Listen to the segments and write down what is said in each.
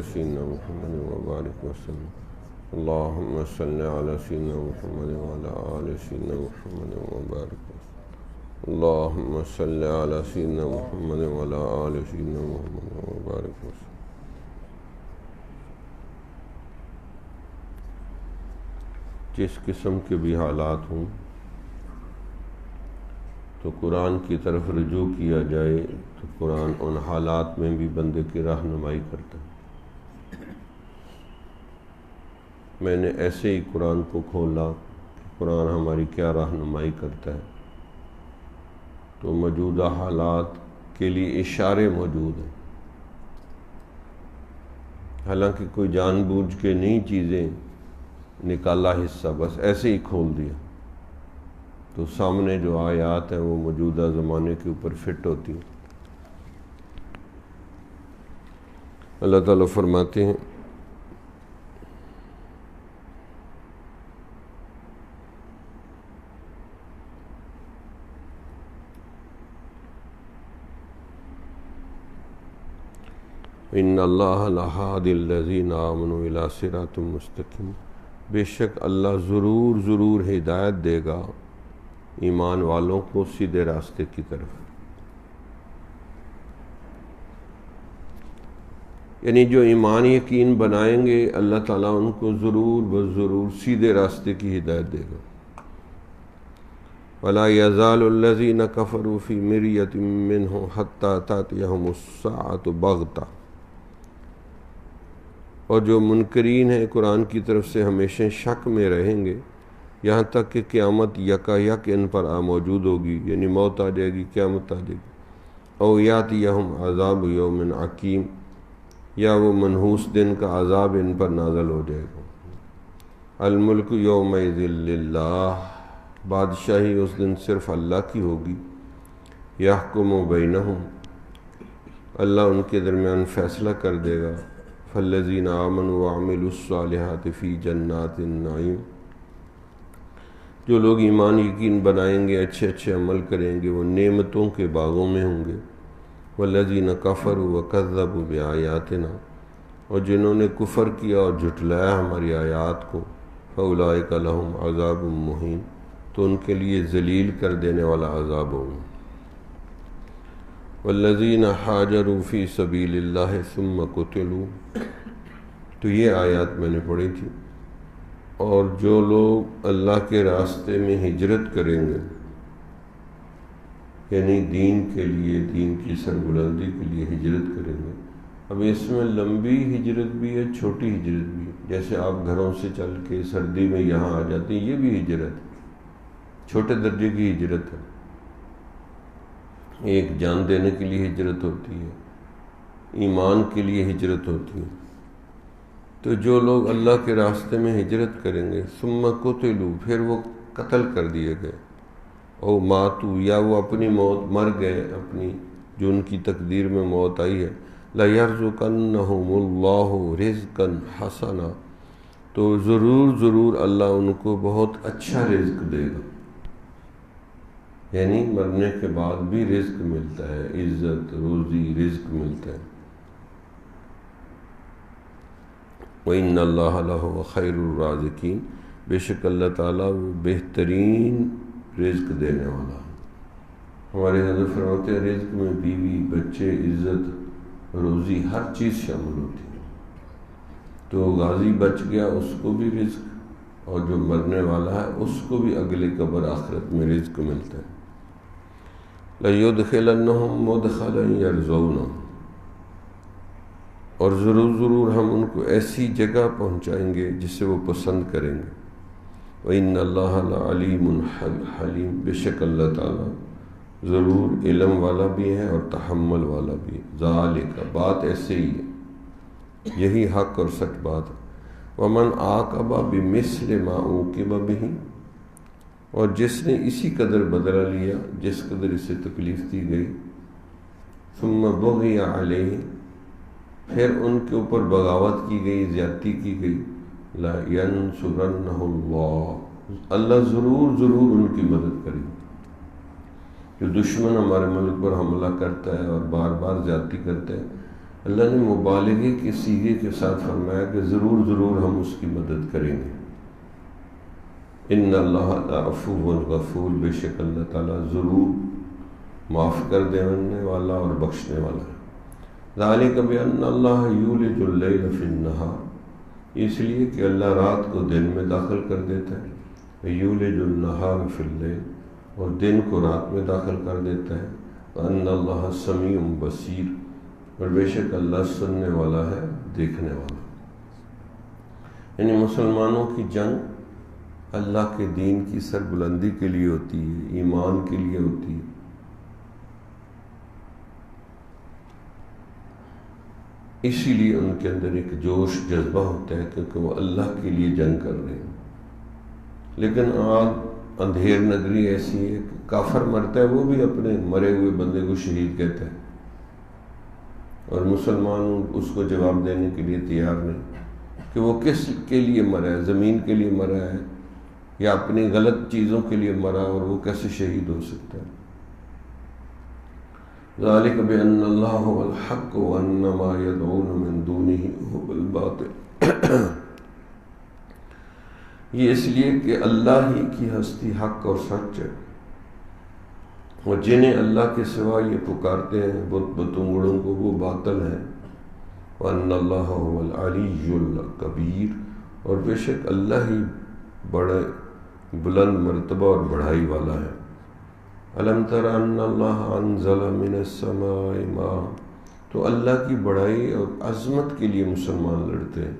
سيدنا محمد وبارك وسلم. اللهم صل على سيدنا محمد وعلى آل سيدنا محمد وبارك وسلم. اللهم صل على سيدنا محمد وعلى آل سيدنا محمد وبارك وسلم. جس قسم کے بھی حالات ہوں تو قرآن کی طرف رجوع کیا جائے تو قرآن ان حالات میں بھی بندے کی رہنمائی کرتا ہے. میں نے ایسے ہی قرآن کو کھولا کہ قرآن ہماری کیا رہنمائی کرتا ہے، تو موجودہ حالات کے لیے اشارے موجود ہیں، حالانکہ کوئی جان بوجھ کے نہیں چیزیں نکالا حصہ، بس ایسے ہی کھول دیا تو سامنے جو آیات ہیں وہ موجودہ زمانے کے اوپر فٹ ہوتی ہیں. اللہ تعالیٰ فرماتے ہیں ان اللہ لہادی الذین آمنوا الی صراط مستقیم، بے شک اللہ ضرور ہدایت دے گا ایمان والوں کو سیدھے راستے کی طرف. یعنی جو ایمان یقین بنائیں گے اللہ تعالیٰ ان کو ضرور سیدھے راستے کی ہدایت دے گا. وَلَا يَزَالُ الَّذِينَ كَفَرُوا فِي مِرْيَةٍ مِّنْهُ حَتَّى تَأْتِيَهُمُ السَّاعَةُ بَغْتَةً، اور جو منکرین ہیں قرآن کی طرف سے ہمیشہ شک میں رہیں گے یہاں تک کہ قیامت یکایک ان پر موجود ہوگی، یعنی موت آ جائے گی، قیامت آ جائے گی. او یاتیہم عذاب یوم عقیم، یا وہ منحوس دن کا عذاب ان پر نازل ہو جائے گا. الملک یومئذ للہ، بادشاہی اس دن صرف اللہ کی ہوگی. یحکم بینہم، اللہ ان کے درمیان فیصلہ کر دے گا. فالذین آمنوا وعملوا الصالحات فی جنات النعیم، جو لوگ ایمان یقین بنائیں گے، اچھے عمل کریں گے، وہ نعمتوں کے باغوں میں ہوں گے. والذین کفروا وکذبوا بآیاتنا، اور جنہوں نے کفر کیا اور جھٹلایا ہماری آیات کو، فاولئک لہم عذاب مہین، تو ان کے لیے ذلیل کر دینے والا عذاب ہوگا. والذین حاجروا فی سبیل اللہ ثم قتلوا، تو یہ آیات میں نے پڑھی تھی. اور جو لوگ اللہ کے راستے میں ہجرت کریں گے، یعنی دین کے لیے، دین کی سربلندی کے لیے ہجرت کریں گے. اب اس میں لمبی ہجرت بھی ہے، چھوٹی ہجرت بھی ہے. جیسے آپ گھروں سے چل کے سردی میں یہاں آ جاتے ہیں، یہ بھی ہجرت ہے، چھوٹے درجے کی ہجرت ہے. ایک جان دینے کے لیے ہجرت ہوتی ہے، ایمان کے لیے ہجرت ہوتی ہے. تو جو لوگ اللہ کے راستے میں ہجرت کریں گے، ثم قتلوا، پھر وہ قتل کر دیے گئے، او ماتوا، یا وہ اپنی موت مر گئے، اپنی جو ان کی تقدیر میں موت آئی ہے. لَيَرْزُقَنَّهُمُ اللَّهُ رِزْقًا حَسَنًا، تو ضرور اللہ ان کو بہت اچھا رزق دے گا. یعنی مرنے کے بعد بھی رزق ملتا ہے، عزت، روزی، رزق ملتا ہے. وَإِنَّ اللَّهَ لَهُوَ خَيْرُ الرَّازِقِينَ، بے شک اللہ تعالیٰ وہ بہترین رزق دینے والا ہے. ہمارے حضرت فرماتے ہیں رزق میں بیوی، بچے، عزت، روزی، ہر چیز شامل ہوتی ہے. تو غازی بچ گیا، اس کو بھی رزق، اور جو مرنے والا ہے اس کو بھی اگلے قبر آخرت میں رزق ملتا ہے. لَيُدْخِلَنَّهُمْ مُدْخَلًا يَرْضَوْنَهُ، اور ضرور ہم ان کو ایسی جگہ پہنچائیں گے جسے وہ پسند کریں گے. وَإِنَّ اللَّهَ لَعَلِيمٌ حَلِيمٌ، بے شک اللہ تعالیٰ ضرور علم والا بھی ہے اور تحمل والا بھی ہے. ذالک، بات ایسے ہی ہے، یہی حق اور سچ بات ہے. وَمَنْ عَاقَبَ بِمِثْلِ مَا عُوقِبَ بِهِ، اور جس نے اسی قدر بدلہ لیا جس قدر اسے تکلیف دی گئی. ثُمَّ بُغِيَ عَلَيْهِ، پھر ان کے اوپر بغاوت کی گئی، زیادتی کی گئی. لَيَنْصُرَنَّهُ اللَّهُ، اللہ ضرور ان کی مدد کرے گا. جو دشمن ہمارے ملک پر حملہ کرتا ہے اور بار زیادتی کرتا ہے، اللہ نے مبالغے کے صیغے کے ساتھ فرمایا کہ ضرور ضرور ہم اس کی مدد کریں گے۔ ان اللہ لعفو غفور، بے شک اللہ تعالیٰ ضرور معاف کر دینے والا اور بخشنے والا ہے۔ ذالک بأن اللہ یولج اللیل فی النہار، اس لیے کہ اللہ رات کو دن میں داخل کر دیتا ہے، یولج النہار فی اللیل، اور دن کو رات میں داخل کر دیتا ہے، وأن اللہ سمیع بصیر، اور بے شک اللہ سننے والا ہے، دیکھنے والا۔ یعنی مسلمانوں کی جنگ اللہ کے دین کی سربلندی کے لیے ہوتی ہے، ایمان کے لیے ہوتی ہے۔ اسی لیے ان کے اندر ایک جوش جذبہ ہوتا ہے کیونکہ وہ اللہ کے لیے جنگ کر رہے ہیں۔ لیکن آج اندھیر نگری ایسی ہے کہ کافر مرتا ہے وہ بھی اپنے مرے ہوئے بندے کو شہید کہتا ہے، اور مسلمان اس کو جواب دینے کے لیے تیار نہیں کہ وہ کس کے لیے مرا ہے، زمین کے لیے مرا ہے یا اپنی غلط چیزوں کے لیے مرا، اور وہ کیسے شہید ہو سکتا ہے۔ ذالک بأن اللہ هو الحق وأن ما يدعون من دونه هو الباطل، یہ اس لیے کہ اللہ ہی کی ہستی حق اور سچ ہے، اور جنہیں اللہ کے سوا یہ پکارتے ہیں بت بتنگڑوں کو، وہ باطل ہیں۔ وأن اللہ هو العلی الکبیر، اور بے شک اللہ ہی بڑے بلند مرتبہ اور بڑھائی والا ہے۔ الم تر ان اللہ انزل من السماء ماء، تو اللہ کی بڑائی اور عظمت کے لیے مسلمان لڑتے ہیں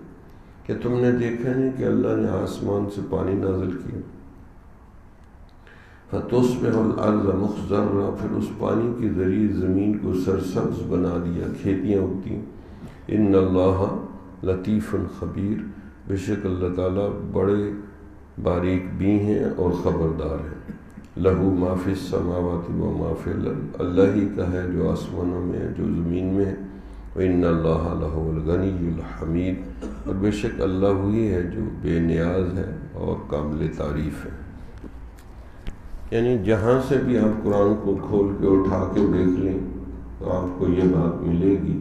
کہ تم نے دیکھا نہیں کہ اللہ نے آسمان سے پانی نازل کیا، فتصبح الارض مخضرا، پھر اس پانی کے ذریعے زمین کو سرسبز بنا دیا، کھیتیاں اگتی ہیں۔ ان اللہ لطیف خبیر، بے شک اللہ تعالیٰ بڑے باریک بھی ہیں اور خبردار ہیں۔ لہو ما فی السماوات و ما فی الارض، اللہ ہی کا ہے جو آسمانوں میں ہے جو زمین میں ہے۔ وَإِنَّ اللَّهَ لَهُوَ الْغَنِيُّ الْحَمِيدُ، اور بے شک اللہ وہی ہے جو بے نیاز ہے اور قابل تعریف ہے۔ یعنی جہاں سے بھی آپ قرآن کو کھول کے اٹھا کے دیکھ لیں تو آپ کو یہ بات ملے گی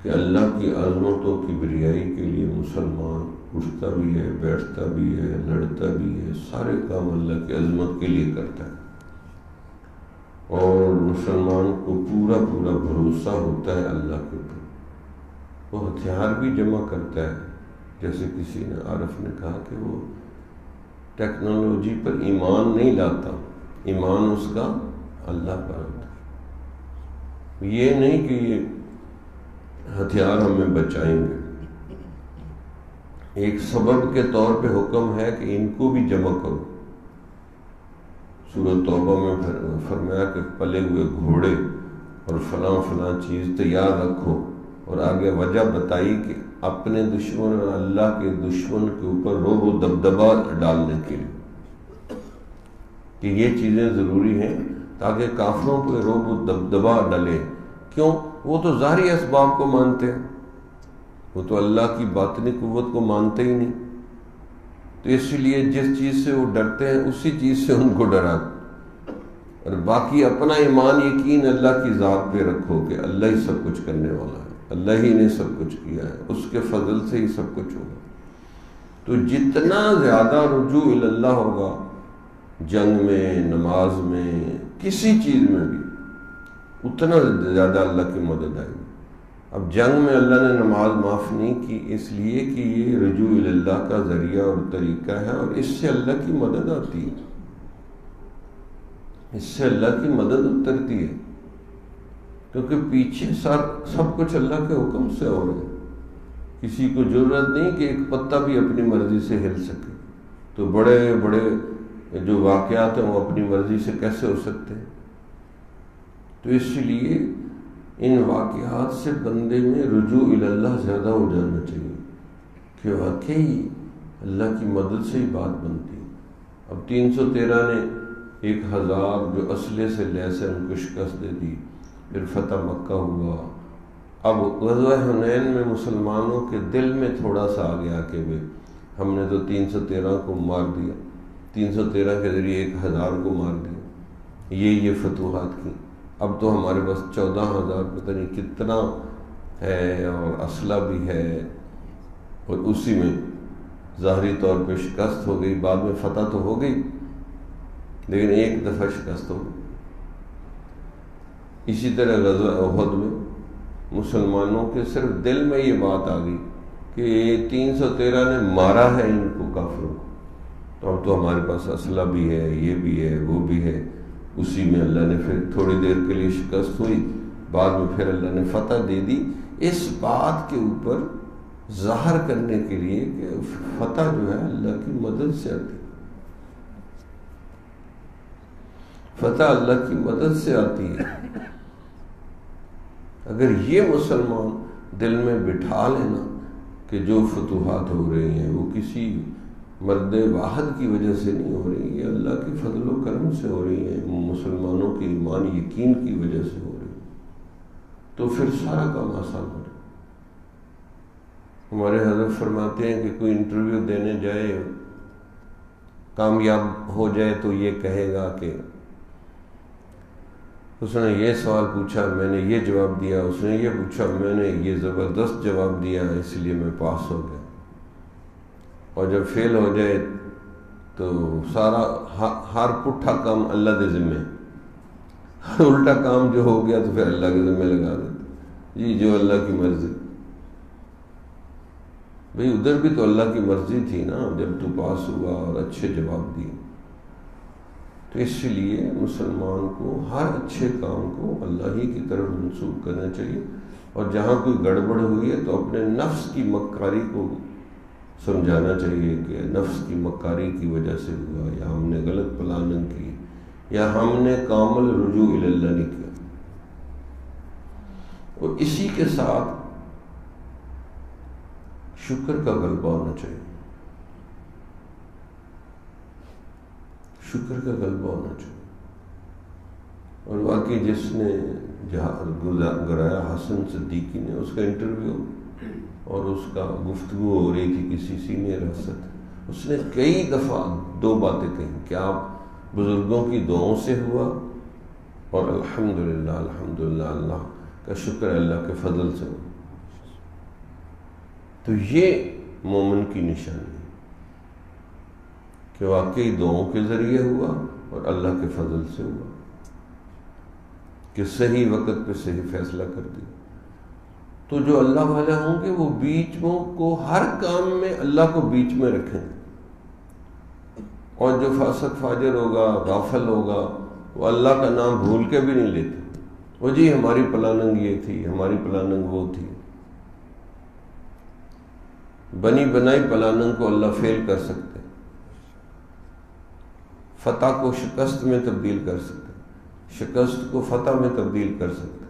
کہ اللہ کی عظمت و کبریائی کے لیے مسلمان اٹھتا بھی ہے، بیٹھتا بھی ہے، لڑتا بھی ہے، سارے کام اللہ کی عظمت کے لیے کرتا ہے، اور مسلمان کو پورا پورا بھروسہ ہوتا ہے اللہ کے اوپر۔ وہ ہتھیار بھی جمع کرتا ہے، جیسے کسی نے عارف نے کہا کہ وہ ٹیکنالوجی پر ایمان نہیں لاتا، ایمان اس کا اللہ پر ہوتا ہے۔ یہ نہیں کہ یہ ہتھیار ہمیں بچائیں گے، ایک سبب کے طور پہ حکم ہے کہ ان کو بھی جمع کرو۔ سورۃ توبہ میں فرمایا کہ پلے ہوئے گھوڑے اور فلاں فلاں چیز تیار رکھو، اور آگے وجہ بتائی کہ اپنے دشمن اور اللہ کے دشمن کے اوپر رعب و دبدبہ ڈالنے کے لیے، کہ یہ چیزیں ضروری ہیں تاکہ کافروں پہ رعب و دبدبہ ڈلے۔ کیوں؟ وہ تو ظاہری اسباب کو مانتے ہیں، وہ تو اللہ کی باطنی قوت کو مانتے ہی نہیں، تو اس لیے جس چیز سے وہ ڈرتے ہیں اسی چیز سے ان کو ڈراتے، اور باقی اپنا ایمان یقین اللہ کی ذات پہ رکھو کہ اللہ ہی سب کچھ کرنے والا ہے، اللہ ہی نے سب کچھ کیا ہے، اس کے فضل سے ہی سب کچھ ہوگا۔ تو جتنا زیادہ رجوع اللہ ہوگا جنگ میں، نماز میں، کسی چیز میں بھی، اتنا زیادہ اللہ کی مدد آئے گی۔ اب جنگ میں اللہ نے نماز معاف نہیں کی اس لیے کہ یہ رجوع اللہ کا ذریعہ اور طریقہ ہے، اور اس سے اللہ کی مدد آتی ہے، اس سے اللہ کی مدد اترتی ہے، کیونکہ پیچھے سب کچھ اللہ کے حکم سے ہو رہا ہے۔ کسی کو ضرورت نہیں کہ ایک پتا بھی اپنی مرضی سے ہل سکے، تو بڑے بڑے جو واقعات ہیں وہ اپنی مرضی سے کیسے ہو سکتے ہیں؟ تو اس لیے ان واقعات سے بندے میں رجوع اللہ زیادہ ہو جانا چاہیے کہ واقعی اللہ کی مدد سے ہی بات بنتی ہے۔ اب 313 نے 1000 جو اسلحے سے لیس ہیں ان کو شکست دے دی، پھر فتح مکہ ہوا۔ اب غزوہ حنین میں مسلمانوں کے دل میں تھوڑا سا آ گیا کہ ہم نے تو 313 کو مار دیا، 313 کے ذریعے 1000 کو مار دیا، یہ فتوحات کی۔ اب تو ہمارے پاس 14,000 پتہ نہیں کتنا ہے اور اسلحہ بھی ہے، اور اسی میں ظاہری طور پہ شکست ہو گئی، بعد میں فتح تو ہو گئی لیکن ایک دفعہ شکست ہو گئی۔ اسی طرح غزوہ احد میں مسلمانوں کے صرف دل میں یہ بات آ گئی کہ 313 نے مارا ہے ان کو کافروں کو، تو اب تو ہمارے پاس اسلحہ بھی ہے، یہ بھی ہے، وہ بھی ہے۔ اسی میں اللہ نے پھر تھوڑی دیر کے لیے شکست ہوئی، بعد میں پھر اللہ نے فتح دے دی، اس بات کے اوپر ظاہر کرنے کے لیے کہ فتح جو ہے اللہ کی مدد سے آتی، فتح اللہ کی مدد سے آتی ہے۔ اگر یہ مسلمان دل میں بٹھا لینا کہ جو فتوحات ہو رہی ہیں وہ کسی مرد واحد کی وجہ سے نہیں ہو رہی، یہ اللہ کی فضل و کرم سے ہو رہی ہیں، مسلمانوں کے ایمان یقین کی وجہ سے ہو رہی، تو پھر سارا کام آسان ہو جائے۔ ہمارے حضرت فرماتے ہیں کہ کوئی انٹرویو دینے جائے، کامیاب ہو جائے تو یہ کہے گا کہ اس نے یہ سوال پوچھا میں نے یہ جواب دیا، اس نے یہ پوچھا میں نے یہ زبردست جواب دیا، اس لیے میں پاس ہو گیا۔ اور جب فیل ہو جائے تو سارا ہر پٹھا کام اللہ کے ذمے، الٹا کام جو ہو گیا تو پھر اللہ کے ذمے لگا دیتے، جی جو اللہ کی مرضی۔ بھئی ادھر بھی تو اللہ کی مرضی تھی نا جب تو پاس ہوا اور اچھے جواب دیے۔ تو اس لیے مسلمان کو ہر اچھے کام کو اللہ ہی کی طرف منسوب کرنا چاہیے، اور جہاں کوئی گڑبڑ ہوئی ہے تو اپنے نفس کی مکاری کو سمجھانا چاہیے کہ نفس کی مکاری کی وجہ سے ہوا، یا ہم نے غلط پلاننگ کی، یا ہم نے کامل رجوع الی اللہ نہیں کیا۔ اور اسی کے ساتھ شکر کا غلبہ ہونا چاہیے، شکر کا غلبہ ہونا چاہیے۔ اور واقعی جس نے گرایا حسن صدیقی نے، اس کا انٹرویو اور اس کا گفتگو ہو رہی تھی کسی سینئر افسر، اس نے کئی دفعہ دو باتیں کہیں کہ آپ بزرگوں کی دعاؤں سے ہوا، اور الحمدللہ الحمدللہ اللہ کا شکر اللہ کے فضل سے ہوا۔ تو یہ مومن کی نشانی ہے کہ واقعی دعاؤں کے ذریعے ہوا اور اللہ کے فضل سے ہوا، کہ صحیح وقت پہ صحیح فیصلہ کر دیا۔ تو جو اللہ والے ہوں گے وہ بیچ کو ہر کام میں اللہ کو بیچ میں رکھیں گے، اور جو فاسق فاجر ہوگا، غافل ہوگا، وہ اللہ کا نام بھول کے بھی نہیں لیتے، وہ جی ہماری پلاننگ یہ تھی، ہماری پلاننگ وہ تھی۔ بنی بنائی پلاننگ کو اللہ فیل کر سکتے، فتح کو شکست میں تبدیل کر سکتے، شکست کو فتح میں تبدیل کر سکتے،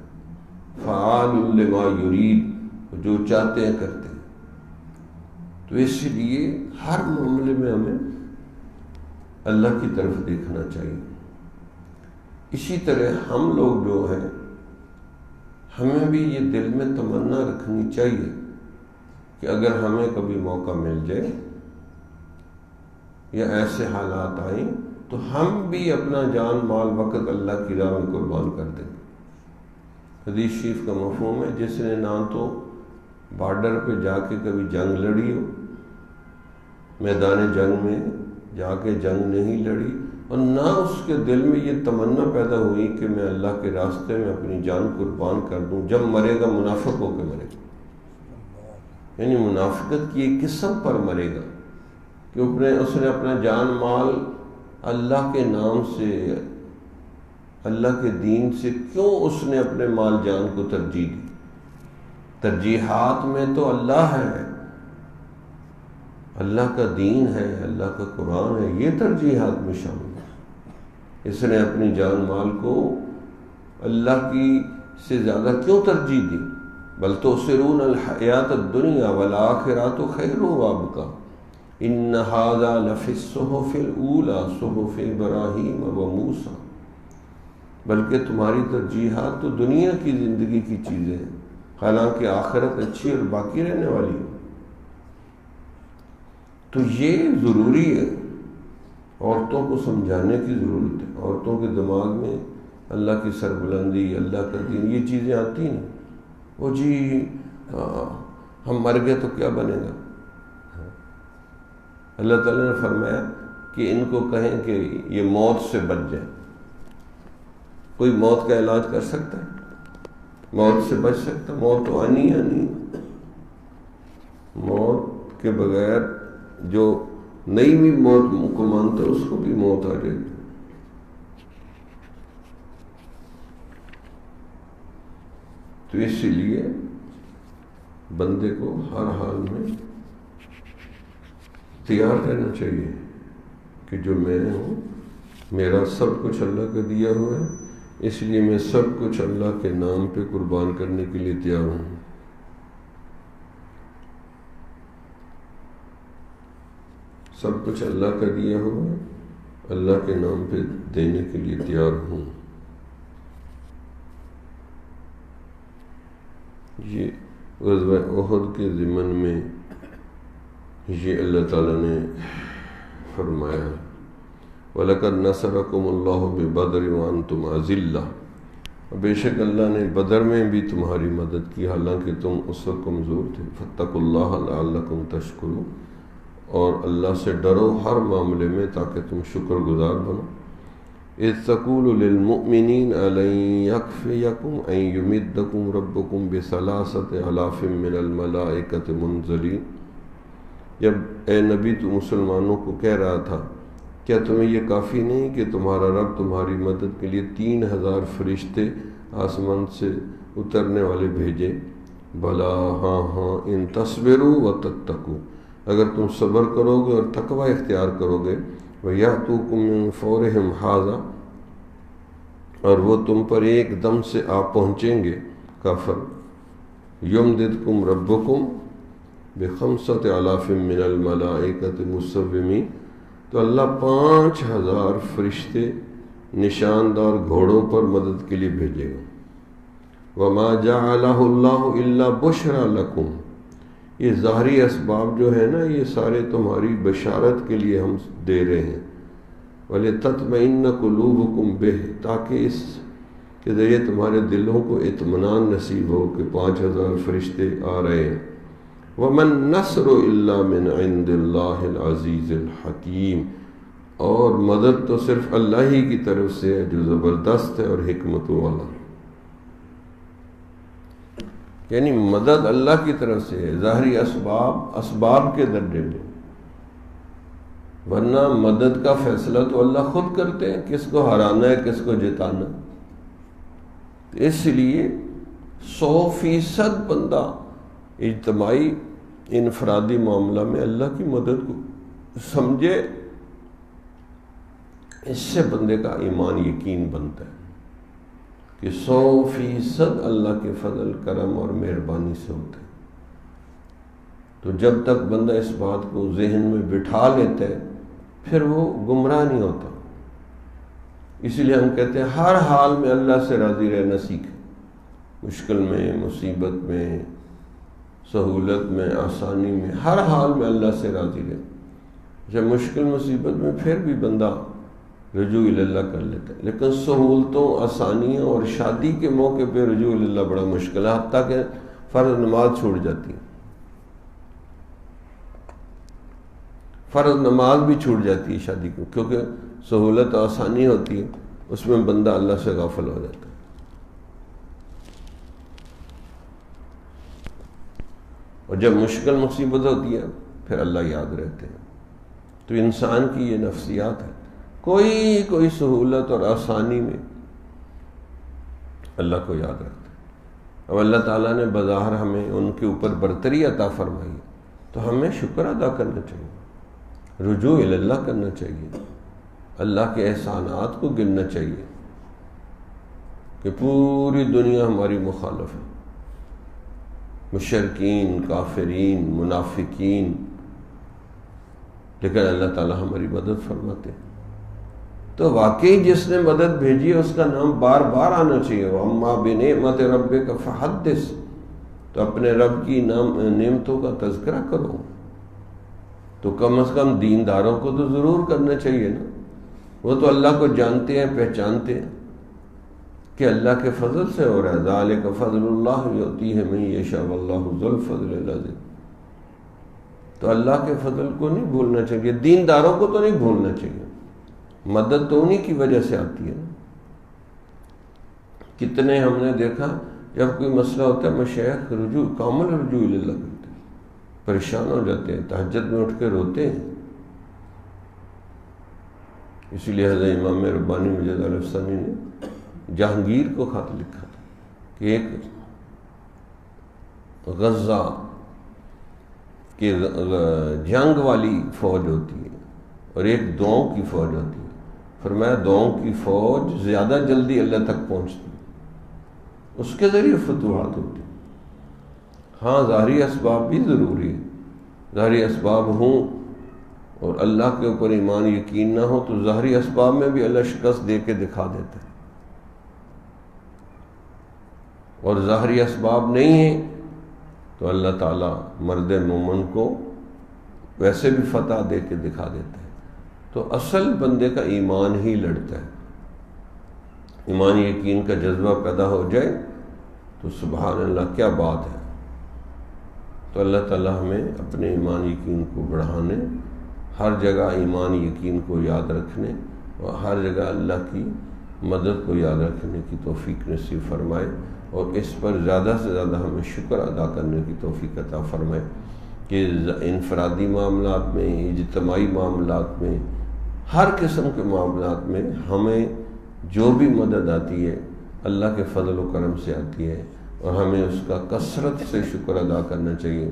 فعال لما یرید، جو چاہتے ہیں کرتے ہیں۔ تو اس لیے ہر معاملے میں ہمیں اللہ کی طرف دیکھنا چاہیے۔ اسی طرح ہم لوگ جو ہیں، ہمیں بھی یہ دل میں تمنا رکھنی چاہیے کہ اگر ہمیں کبھی موقع مل جائے یا ایسے حالات آئیں تو ہم بھی اپنا جان مال وقت اللہ کی راہ میں قربان کر دیں۔ حدیث شریف کا مفہوم ہے، جس نے نہ تو بارڈر پہ جا کے کبھی جنگ لڑی ہو، میدان جنگ میں جا کے جنگ نہیں لڑی، اور نہ اس کے دل میں یہ تمنا پیدا ہوئی کہ میں اللہ کے راستے میں اپنی جان قربان کر دوں، جب مرے گا منافق ہو کے مرے گا، یعنی منافقت کی ایک قسم پر مرے گا کہ اس نے اپنا جان مال اللہ کے نام سے، اللہ کے دین سے، کیوں اس نے اپنے مال جان کو ترجیح دی؟ ترجیحات میں تو اللہ ہے، اللہ کا دین ہے، اللہ کا قرآن ہے، یہ ترجیحات میں شامل ہے۔ اس نے اپنی جان مال کو اللہ کی سے زیادہ کیوں ترجیح دی؟ بل تؤثرون الحیات الدنیا والآخرۃ خیر وابقیٰ ان ھذا لفی الصحف الاولی صحف ابراہیم وموسیٰ، بلکہ تمہاری ترجیحات تو دنیا کی زندگی کی چیزیں ہیں، حالانکہ آخرت اچھی اور باقی رہنے والی ہے۔ تو یہ ضروری ہے، عورتوں کو سمجھانے کی ضرورت ہے، عورتوں کے دماغ میں اللہ کی سربلندی، اللہ کا دین، یہ چیزیں آتی نہیں۔ وہ جی ہم مر گئے تو کیا بنے گا؟ اللہ تعالیٰ نے فرمایا کہ ان کو کہیں کہ یہ موت سے بچ جائیں۔ کوئی موت کا علاج کر سکتا ہے؟ موت سے بچ سکتا؟ موت تو آنی آنی۔ موت کے بغیر جو نئی بھی موت کو مانتا ہے اس کو بھی موت آ جائے گی۔ تو اسی لیے بندے کو ہر حال میں تیار رہنا چاہیے کہ جو میں ہوں، میرا سب کچھ اللہ کا دیا ہوا ہے، اس لیے میں سب کچھ اللہ کے نام پہ قربان کرنے کے لیے تیار ہوں۔ سب کچھ اللہ کا دیا ہوا ہے، اللہ کے نام پہ دینے کے لیے تیار ہوں۔ یہ غزوہ احد کے ضمن میں یہ اللہ تعالیٰ نے فرمایا، وَلَقَدْ نَصَرَكُمُ اللَّهُ بِبَدْرٍ وَأَنْتُمْ أَذِلَّةٌ، بے شک اللہ نے بدر میں بھی تمہاری مدد کی حالانکہ تم اس وقت کمزور تھے۔ فَاتَّقُوا اللَّهَ لَعَلَّكُمْ تَشْكُرُونَ، اور اللہ سے ڈرو ہر معاملے میں تاکہ تم شکر گزار بنو۔ اِذْ تَقُولُ لِلْمُؤْمِنِينَ أَلَنْ يَكْفِيَكُمْ أَنْ يُمِدَّكُمْ رَبُّكُمْ بِثَلَاثَةِ آلَافٍ مِّنَ الْمَلَائِكَةِ مُنزَلِينَ، جب اے نبی تو مسلمانوں کو کہہ رہا تھا کیا تمہیں یہ کافی نہیں کہ تمہارا رب تمہاری مدد کے لیے 3000 فرشتے آسمان سے اترنے والے بھیجے؟ بلا، ہاں ہاں، ان تصبروا وتتقوا، اگر تم صبر کرو گے اور تقوی اختیار کرو گے، وَيَأْتُوكُم مِّن فَوْرِهِمْ هَٰذَا، اور وہ تم پر ایک دم سے آ پہنچیں گے کافر، يُمْدِدْكُمْ رَبُّكُمْ بِخَمْسَةِ آلَافٍ مِّنَ الْمَلَائِكَةِ مُصَوِّمِينَ، تو اللہ 5000 فرشتے نشاندار گھوڑوں پر مدد کے لیے بھیجے گا۔ وَمَا جَعَلَهُ اللَّهُ إِلَّا بُشْرَىٰ لَكُمْ، یہ ظاہری اسباب جو ہے نا یہ سارے تمہاری بشارت کے لیے ہم دے رہے ہیں۔ وَلِتَطْمَئِنَّ قُلُوبُكُمْ بِهِ، تاکہ اس کے ذریعے تمہارے دلوں کو اطمینان نصیب ہو کہ 5000 فرشتے آ رہے ہیں۔ وَمَن نَّصْرُ إِلَّا مِنْ عِنْدِ اللَّهِ الْعَزِيزِ الْحَكِيمِ، اور مدد تو صرف اللہ ہی کی طرف سے ہے جو زبردست ہے اور حکمت والا۔ یعنی مدد اللہ کی طرف سے ہے، ظاہری اسباب کے درجے میں، ورنہ مدد کا فیصلہ تو اللہ خود کرتے ہیں، کس کو ہرانا ہے کس کو جتانا۔ اس لیے 100% بندہ اجتماعی انفرادی معاملہ میں اللہ کی مدد کو سمجھے، اس سے بندے کا ایمان یقین بنتا ہے کہ 100% اللہ کے فضل کرم اور مہربانی سے ہوتا ہے۔ تو جب تک بندہ اس بات کو ذہن میں بٹھا لیتا ہے پھر وہ گمراہ نہیں ہوتا۔ اسی لیے ہم کہتے ہیں ہر حال میں اللہ سے راضی رہنا سیکھیں، مشکل میں، مصیبت میں، سہولت میں، آسانی میں، ہر حال میں اللہ سے راضی رہے۔ جب مشکل مصیبت میں پھر بھی بندہ رجوع اللہ کر لیتا ہے، لیکن سہولتوں، آسانیوں اور شادی کے موقع پہ رجوع اللہ بڑا مشکل ہے، حتیٰ کہ فرض نماز چھوٹ جاتی ہے، فرض نماز بھی چھوٹ جاتی ہے شادی کو، کیونکہ سہولت آسانی ہوتی ہے، اس میں بندہ اللہ سے غافل ہو جاتا ہے۔ اور جب مشکل مصیبت ہوتی ہے پھر اللہ یاد رہتے ہیں۔ تو انسان کی یہ نفسیات ہے، کوئی سہولت اور آسانی میں اللہ کو یاد رکھتا ہے۔ اب اللہ تعالیٰ نے بظاہر ہمیں ان کے اوپر برتری عطا فرمائی ہے تو ہمیں شکر ادا کرنا چاہیے، رجوع اللہ کرنا چاہیے، اللہ کے احسانات کو گننا چاہیے کہ پوری دنیا ہماری مخالف ہے، مشرکین، کافرین، منافقین، لیکن اللہ تعالیٰ ہماری مدد فرماتے ہیں۔ تو واقعی جس نے مدد بھیجی ہے اس کا نام بار بار آنا چاہیے۔ وَأَمَّا بِنِعْمَتِ رَبِّكَ فَحَدِّثْ، تو اپنے رب کی نعمتوں کا تذکرہ کرو۔ تو کم از کم دینداروں کو تو ضرور کرنا چاہیے نا، وہ تو اللہ کو جانتے ہیں، پہچانتے ہیں، کہ اللہ کے فضل سے ہو رہا ہے. ذالک فضل اللہ یؤتیہ من یشاء واللہ ذو الفضل العظیم. تو اللہ کے فضل کو نہیں بھولنا چاہیے، دینداروں کو تو نہیں بھولنا چاہیے. مدد تو انہی کی وجہ سے آتی ہے نا. کتنے ہم نے دیکھا جب کوئی مسئلہ ہوتا ہے مشائخ کامل رجوع اللہ کرتے ہیں، پریشان ہو جاتے ہیں، تہجد میں اٹھ کے روتے ہیں. اسی لیے حضرت امام ربانی مجد الفسانی نے جہانگیر کو خط لکھا تھا کہ ایک غزہ کہ جنگ والی فوج ہوتی ہے اور ایک دعاؤں کی فوج ہوتی ہے. فرمایا دعاؤں کی فوج زیادہ جلدی اللہ تک پہنچتی ہے، اس کے ذریعے فتوحات ہوتی ہیں. ہاں ظاہری اسباب بھی ضروری ہے، ظاہری اسباب ہوں اور اللہ کے اوپر ایمان یقین نہ ہو تو ظاہری اسباب میں بھی اللہ شکست دے کے دکھا دیتا ہے. اور ظاہری اسباب نہیں ہیں تو اللہ تعالیٰ مرد مومن کو ویسے بھی فتح دے کے دکھا دیتا ہے. تو اصل بندے کا ایمان ہی لڑتا ہے. ایمان یقین کا جذبہ پیدا ہو جائے تو سبحان اللہ کیا بات ہے. تو اللہ تعالیٰ ہمیں اپنے ایمان یقین کو بڑھانے، ہر جگہ ایمان یقین کو یاد رکھنے اور ہر جگہ اللہ کی مدد کو یاد رکھنے کی توفیق نصیب فرمائے، اور اس پر زیادہ سے زیادہ ہمیں شکر ادا کرنے کی توفیق عطا فرمائے کہ انفرادی معاملات میں، اجتماعی معاملات میں، ہر قسم کے معاملات میں ہمیں جو بھی مدد آتی ہے اللہ کے فضل و کرم سے آتی ہے، اور ہمیں اس کا کثرت سے شکر ادا کرنا چاہیے.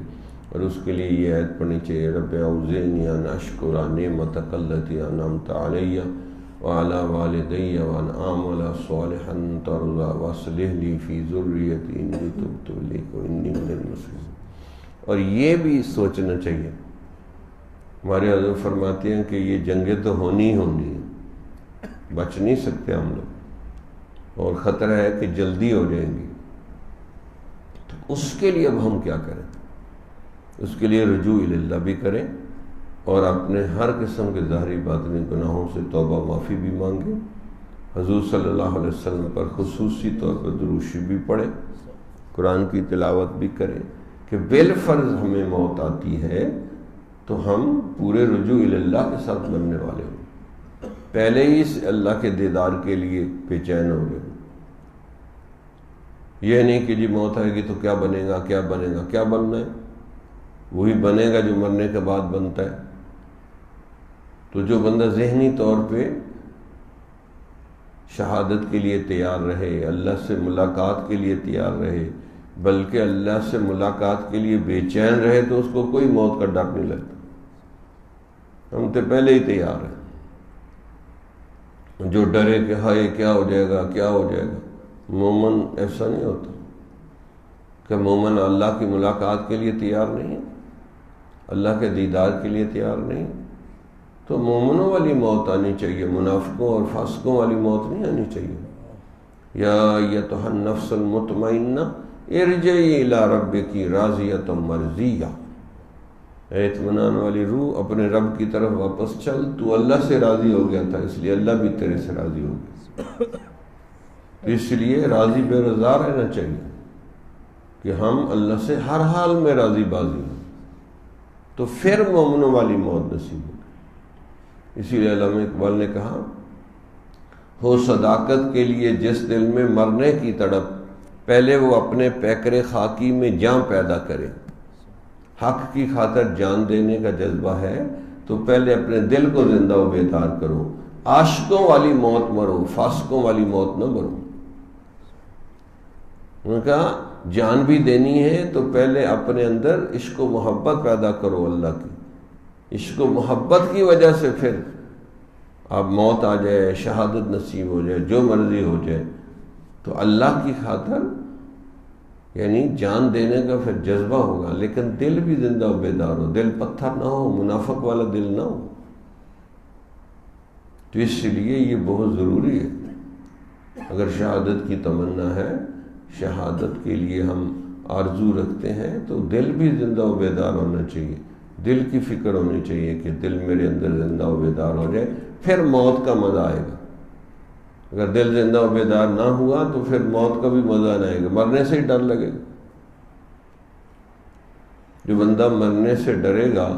اور اس کے لیے یہ آیت پڑھنی چاہیے، رب اوزعنی ان اشکر نعمتک التی انعمت علی وعلی والدی وان اعمل صالحا ترضی واصلح لی فی ذریتی انی تبت الیک وانی من المسلمین. اور یہ بھی سوچنا چاہیے، ہمارے حضرت فرماتے ہیں کہ یہ جنگیں تو ہونی ہیں، بچ نہیں سکتے ہم لوگ، اور خطرہ ہے کہ جلدی ہو جائیں گی. تو اس کے لیے اب ہم کیا کریں؟ اس کے لیے رجوع اللہ بھی کریں اور اپنے ہر قسم کے ظاہری باطنی گناہوں سے توبہ معافی بھی مانگیں. حضور صلی اللہ علیہ وسلم پر خصوصی طور پر درود شریف بھی پڑھیں، قرآن کی تلاوت بھی کریں کہ بالفرض ہمیں موت آتی ہے تو ہم پورے رجوع اللہ کے ساتھ بننے والے ہوں، پہلے ہی اس اللہ کے دیدار کے لیے بے چین ہو گئے. یہ نہیں کہ جی موت آئے گی تو کیا بنے گا، کیا بنے گا. کیا بننا ہے؟ وہی بنے گا جو مرنے کے بعد بنتا ہے. تو جو بندہ ذہنی طور پہ شہادت کے لیے تیار رہے، اللہ سے ملاقات کے لیے تیار رہے، بلکہ اللہ سے ملاقات کے لیے بے چین رہے، تو اس کو کوئی موت کا ڈر نہیں لگتا. ہم تو پہلے ہی تیار ہیں. جو ڈرے کہ ہائے کیا ہو جائے گا، کیا ہو جائے گا. مومن ایسا نہیں ہوتا کہ مومن اللہ کی ملاقات کے لیے تیار نہیں، اللہ کے دیدار کے لیے تیار نہیں. تو مومنوں والی موت آنی چاہیے، منافقوں اور فاسقوں والی موت نہیں آنی چاہیے. یا ایتھا النفس المطمئنہ ارجعی الی ربک راضیۃ مرضیہ، اے اطمینان والی روح اپنے رب کی طرف واپس چل، تو اللہ سے راضی ہو گیا تھا اس لیے اللہ بھی تیرے سے راضی ہو گیا. اس لیے راضی بے رضا رہنا چاہیے کہ ہم اللہ سے ہر حال میں راضی بازی ہوں، تو پھر مومنوں والی موت نصیب ہوگی. اسی لیے علامہ اقبال نے کہا، ہو صداقت کے لیے جس دل میں مرنے کی تڑپ، پہلے وہ اپنے پیکر خاکی میں جان پیدا کرے. حق کی خاطر جان دینے کا جذبہ ہے تو پہلے اپنے دل کو زندہ و بیدار کرو. عاشقوں والی موت مرو، فاسقوں والی موت نہ مرو. انہوں نے کہا جان بھی دینی ہے تو پہلے اپنے اندر عشق و محبت پیدا کرو اللہ کی. عشق و محبت کی وجہ سے پھر اب موت آ جائے، شہادت نصیب ہو جائے، جو مرضی ہو جائے، تو اللہ کی خاطر یعنی جان دینے کا پھر جذبہ ہوگا، لیکن دل بھی زندہ و بیدار ہو، دل پتھر نہ ہو، منافق والا دل نہ ہو. تو اس لیے یہ بہت ضروری ہے. اگر شہادت کی تمنا ہے، شہادت کے لیے ہم آرزو رکھتے ہیں، تو دل بھی زندہ و بیدار ہونا چاہیے. دل کی فکر ہونی چاہیے کہ دل میرے اندر زندہ و بیدار ہو جائے، پھر موت کا مزہ آئے گا. اگر دل زندہ و بیدار نہ ہوا تو پھر موت کا بھی مزہ نہ آئے گا، مرنے سے ہی ڈر لگے گا۔ جو بندہ مرنے سے ڈرے گا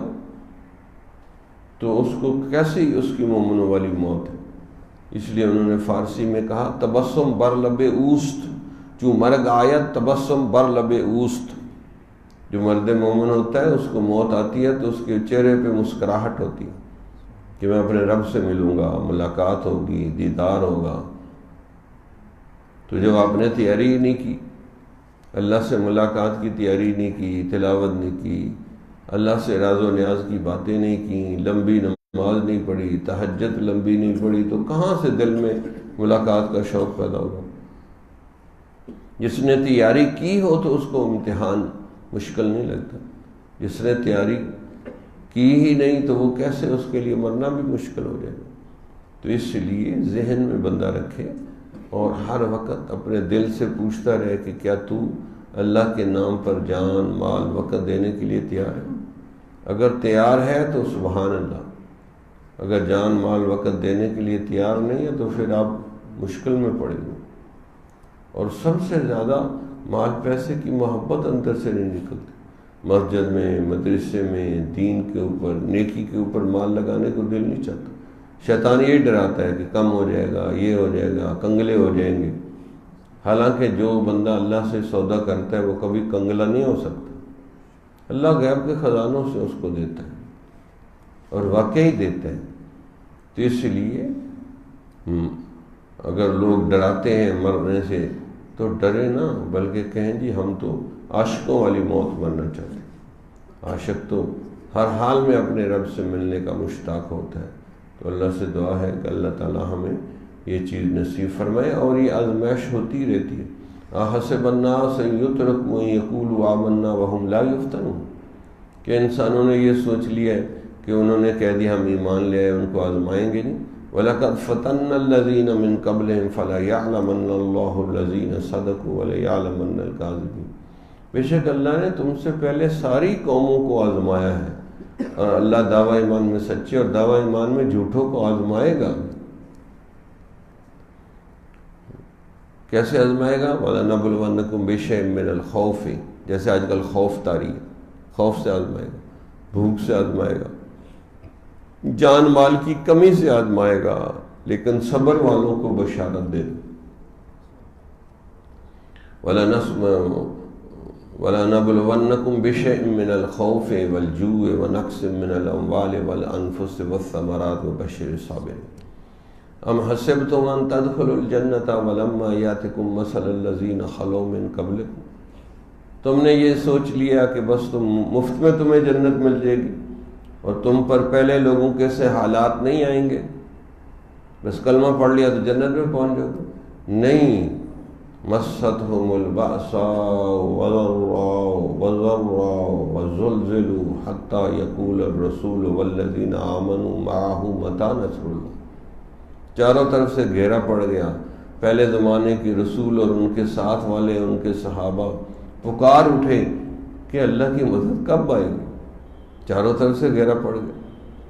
تو اس کو کیسی اس کی مومنوں والی موت ہے۔ اس لیے انہوں نے فارسی میں کہا تبسم بر لب اوست، جو مرگ آیت تبسم بر لب اوست۔ جو مرد مومن ہوتا ہے اس کو موت آتی ہے تو اس کے چہرے پہ مسکراہٹ ہوتی ہے کہ میں اپنے رب سے ملوں گا، ملاقات ہوگی، دیدار ہوگا۔ تو جب آپ نے تیاری ہی نہیں کی، اللہ سے ملاقات کی تیاری نہیں کی، تلاوت نہیں کی، اللہ سے راز و نیاز کی باتیں نہیں کی، لمبی نماز نہیں پڑھی، تہجد لمبی نہیں پڑھی، تو کہاں سے دل میں ملاقات کا شوق پیدا ہوگا؟ جس نے تیاری کی ہو تو اس کو امتحان مشکل نہیں لگتا، جس نے تیاری کی ہی نہیں تو وہ کیسے، اس کے لیے مرنا بھی مشکل ہو جائے گا۔ تو اس لیے ذہن میں بندہ رکھے اور ہر وقت اپنے دل سے پوچھتا رہے کہ کیا تو اللہ کے نام پر جان مال وقت دینے کے لیے تیار ہے؟ اگر تیار ہے تو سبحان اللہ، اگر جان مال وقت دینے کے لیے تیار نہیں ہے تو پھر آپ مشکل میں پڑیں گے۔ اور سب سے زیادہ مال پیسے کی محبت اندر سے نہیں نکلتی۔ مسجد میں، مدرسے میں، دین کے اوپر، نیکی کے اوپر مال لگانے کو دل نہیں چاہتا۔ شیطان یہی ڈراتا ہے کہ کم ہو جائے گا، یہ ہو جائے گا، کنگلے ہو جائیں گے۔ حالانکہ جو بندہ اللہ سے سودا کرتا ہے وہ کبھی کنگلا نہیں ہو سکتا۔ اللہ غیب کے خزانوں سے اس کو دیتا ہے اور واقعی دیتا ہے۔ تو اس لیے اگر لوگ ڈراتے ہیں مرنے سے تو ڈرے نہ، بلکہ کہیں جی ہم تو عاشقوں والی موت مرنا چاہتے ہیں۔ عاشق تو ہر حال میں اپنے رب سے ملنے کا مشتاق ہوتا ہے۔ تو اللہ سے دعا ہے کہ اللہ تعالی ہمیں یہ چیز نصیب فرمائے، اور یہ آزمائش ہوتی رہتی ہے۔ احسب الناس ان یترکوا ان یقولوا آمنا وهم لا یفتنون، کہ انسانوں نے یہ سوچ لیا ہے کہ انہوں نے کہہ دیا ہم ایمان لے آئے، ان کو آزمائیں گے نہیں۔ وَلَقَدْ فَتَنَّا الَّذِينَ مِن قَبْلِهِمْ فَلَيَعْلَمَنَّ اللَّهُ الَّذِينَ صَدَقُوا وَلَيَعْلَمَنَّ الْكَاذِبِينَ۔ بے شک اللہ نے تم سے پہلے ساری قوموں کو آزمایا ہے، اور اللہ دعویٰ ایمان میں سچے اور دعویٰ ایمان میں جھوٹوں کو آزمائے گا۔ کیسے آزمائے گا؟ وَلَنَبْلُوَنَّكُمْ بِشَيْءٍ مِّنَ الْخَوْفِ، جیسے آج کل خوف طاری ہے، خوف سے آزمائے گا، بھوک سے آزمائے گا، جان مال کی کمی سے آزمائے گا، لیکن صبر والوں کو بشارت دے دو۔ وَلَنَبْلُوَنَّكُمْ بِشَيْءٍ مِّنَ الْخَوْفِ وَالْجُوعِ وَنَقْصٍ مِّنَ الْأَمْوَالِ وَالْأَنفُسِ وَالثَّمَرَاتِ وَبَشِّرِ الصَّابِرِينَ أَمْ حَسِبْتُمْ أَن تَدْخُلُوا الْجَنَّةَ وَلَمَّا يَأْتِكُم مَّثَلُ الَّذِينَ خَلَوْا مِن قَبْلِكُم، تم نے یہ سوچ لیا کہ بس مفت میں تمہیں جنت مل جائے گی اور تم پر پہلے لوگوں کے سے حالات نہیں آئیں گے، بس کلمہ پڑھ لیا تو جنت میں پہنچ جاؤ گے؟ نہیں، مَسَّتْهُمُ الْبَأْسَاءُ وَالضَّرَّاءُ وَزُلْزِلُوا حَتَّى يَقُولَ الرَّسُولُ وَالَّذِينَ آمَنُوا مَعَهُ مَتَىٰ نَصْرُ اللَّهِ۔ چاروں طرف سے گھیرا پڑ گیا، پہلے زمانے کے رسول اور ان کے ساتھ والے، ان کے صحابہ پکار اٹھے کہ اللہ کی مدد کب آئے گی؟ چاروں طرف سے گھیرا پڑ گیا۔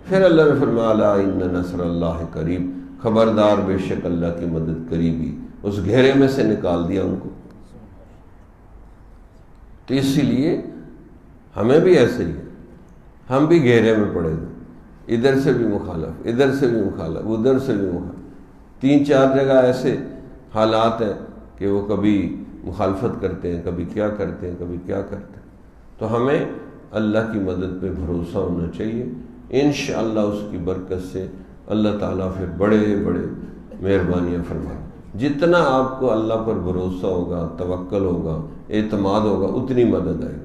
پھر اللہ نے فرمایا الا ان نصر اللہ قریب، خبردار بے شک اللہ کی مدد قریبی۔ اس گھیرے میں سے نکال دیا ان کو۔ تو اسی لیے ہمیں بھی ایسے ہی ہے، ہم بھی گھیرے میں پڑے گئے، ادھر سے بھی مخالف، ادھر سے بھی مخالف، ادھر سے بھی مخالف، 3-4 جگہ ایسے حالات ہیں کہ وہ کبھی مخالفت کرتے ہیں، کبھی کیا کرتے ہیں، کبھی کیا کرتے ہیں۔ تو ہمیں اللہ کی مدد پہ بھروسہ ہونا چاہیے، انشاءاللہ اس کی برکت سے اللہ تعالیٰ پھر بڑے بڑے مہربانیاں فرمائیں۔ جتنا آپ کو اللہ پر بھروسہ ہوگا، توکل ہوگا، اعتماد ہوگا، اتنی مدد آئے گی۔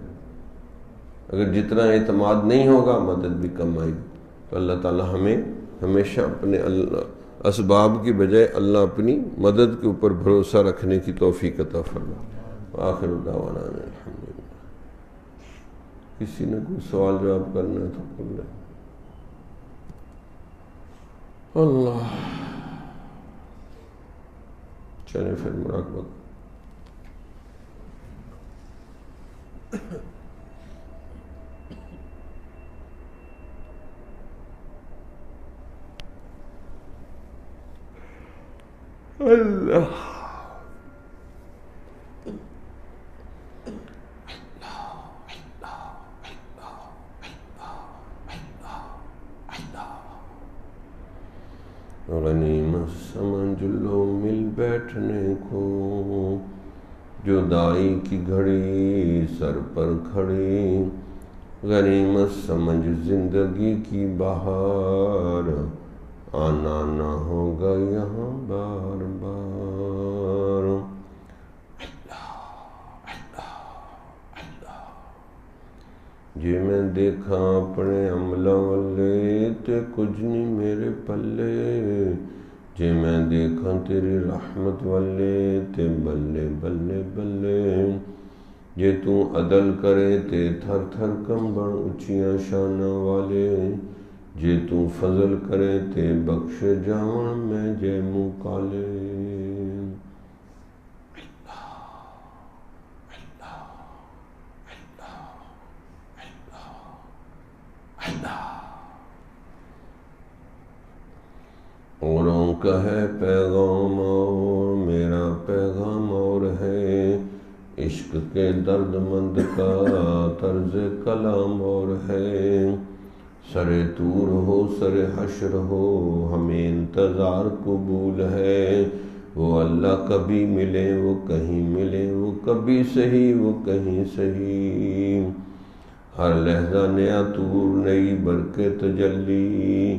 اگر جتنا اعتماد نہیں ہوگا مدد بھی کم آئے گی۔ تو اللہ تعالیٰ ہمیں ہمیشہ اپنے اسباب کی بجائے اللہ اپنی مدد کے اوپر بھروسہ رکھنے کی توفیق عطا فرمائے۔ آخر دعوانا الحمدللہ۔ کسی نے کوئی سوال جواب کرنا ہے تو کر لیں۔ اللہ چلیں پھر مراقبہ۔ اللہ غنیمت سمجھ لو مل بیٹھنے کو، جدائی کی گھڑی سر پر کھڑی، غنیمت سمجھ زندگی کی بہار، آنا نہ ہوگا یہاں بار بار۔ جے میں دیکھا اپنے عملہ والے تے کچھ نہیں میرے پلے، جے میں دیکھا تیری رحمت والے تے بلے بلے بلے، جے تو عدل کرے تے تھر تھر کمبڑ اچیاں شانہ والے، جے تو فضل کرے تے بخش جاون میں جے منہ کالے۔ اوروں کا ہے پیغام اور میرا پیغام اور ہے، عشق کے درد مند کا طرز کلام اور ہے، سر طور ہو سر حشر ہو ہمیں انتظار قبول ہے، وہ اللہ کبھی ملے وہ کہیں ملے، وہ کبھی صحیح وہ کہیں صحیح، ہر لحظہ نیا طور نئی برکت تجلی،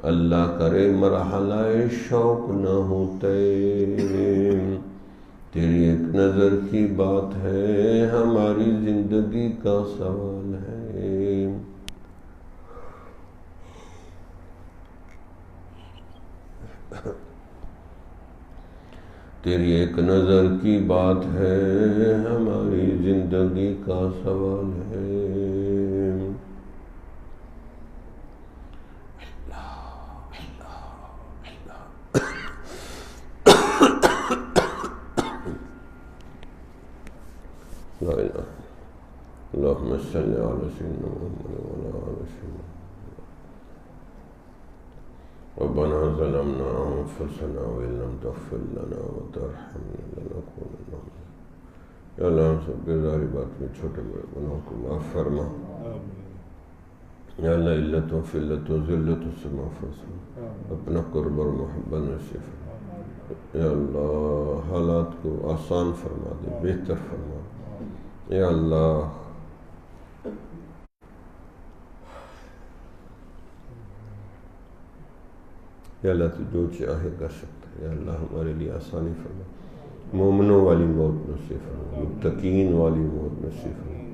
اللہ کرے مرحلہ شوق نہ ہوتے، تیری ایک نظر کی بات ہے ہماری زندگی کا سوال ہے، تیری ایک نظر کی بات ہے ہماری زندگی کا سوال ہے۔ لا الہ اللہم صلی علی سیدنا محمد وعلی آل سیدنا ربنا ظلمنا انفسنا وان لم تغفر لنا وترحمنا لنكونن، یا اللہ ہم سب کے ظاہری بات میں چھوٹے بڑے گناہوں کو معاف فرما، یا اللہ علت و فلت و ذلت سے معاف فرما، اپنا قرب اور محبت نصیب فرما، یا اللہ حالات کو آسان فرما دے، بہتر فرما، یا اللہ یا اللہ تو جو چاہے کر سکتا ہے، یا اللہ ہمارے لیے آسانی فرما، مومنوں والی موت نصیب فرما، متقین والی موت نصیب فرما،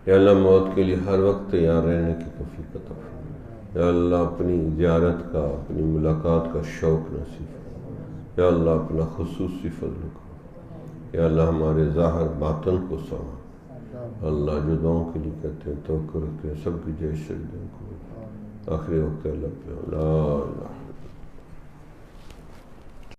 یا اللہ موت کے لیے ہر وقت تیار رہنے کی توفیق عطا فرما، یا اللہ اپنی زیارت کا اپنی ملاقات کا شوق نصیب فرما، یا اللہ اپنا خصوصی فضل کرو، یا اللہ ہمارے ظاہر باطن کو سنوار، اللہ جو دعاؤں کے لیے کہتے ہیں توقع رکھتے ہیں سب کی جائز سجدے کو، آخری وقت اللہ پہ لا الہ